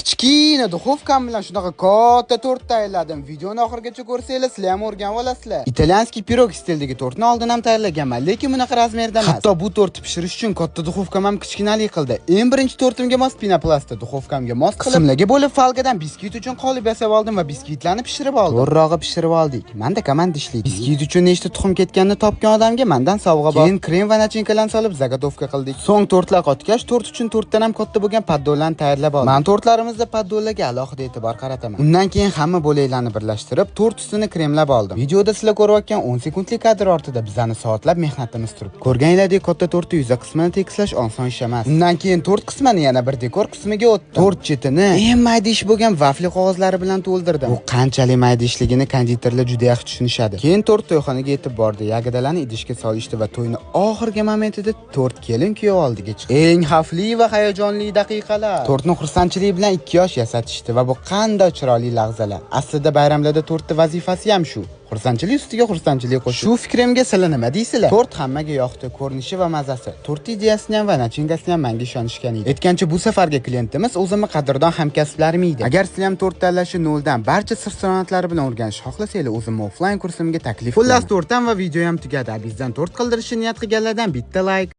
Kichkina duxovkam bilan shunaqa katta tort tayyorladim. Videoni oxirigacha ko'rsanglar, sizlar ham o'rganib olasizlar. Italyanskiy pirog stilidagi tortni oldin ham tayyorlaganman, lekin bunaqa razmerda emas. Hatto bu tortni pishirish uchun katta duxovkam ham kichkinalik qildi. Eng birinchi tortimga mos pinoplastda, duxovkamga mos qismlarga bo'lib falgadan biskvit uchun qolib yasab oldim va biskvitlarni pishirib oldim. Zo'rrog'i pishirib oldik. Menda komand ishlaydi. Biskvit uchun nechta tuxum ketganini topgan odamga mendan sovg'a bor. Keyin krem va nachinkalarni solib zagotovka qildik. So'ng tortlar qotgach, tort uchun tortdan ham katta bo'lgan paddollarni tayyorlab oldim. Men tortlarimizda paddollarga alohida e'tibor qarataman. Undan keyin hamma bo'laklarni birlashtirib, tort ustini kremlab oldim. Videoda sizlar ko'rayotgan 10 sekundlik kadr ortida bizani soatlab mehnatimiz turibdi. Ko'rganinglardek katta tortning yuza qismini tekislash oson ish emas. Undan keyin tort qismini yana bir dekor qismiga o'tdim. Tort chetini eng mayda ish bo'lgan vafli qog'ozlari bilan to'ldirdim. Bu qanchalik mayda ishligini konditorlar juda yaxshi tushunishadi. Keyin tort to'yxonaga yetib bordi. Yagadalarni idishga solishdi va to'yni oxirgi momentida tort kelin-kuyov oldiga chiqdi. Eng xavfli va hayajonli daqiqalar. Tortni xursandchilik bilan 2 yosh yasatishdi va bu qanday chiroyli lahzalar. Aslida bayramlarda tortning vazifasi ham shu. Xursandchilik ustiga xursandchilik qo'shib. Shu fikrimga sizlar nima deysizlar? Tort hammaga yoqdi, ko'rinishi va mazasi. Tort ideyasini ham va nachinkasini ham menga ishonishgan edi. Aytgancha bu safarga klientimiz o'zimni qadrdon hamkasblarim edi. Agar sizlar ham tort tanlashni noldan barcha sir-sanoatlari bilan o'rganishni xohlasanglar, o'zimni offline kursimga taklif qilaman. Xullas, tortdan va video ham tugadi. Bizdan tort qildirishni niyat qilganlardan bitta like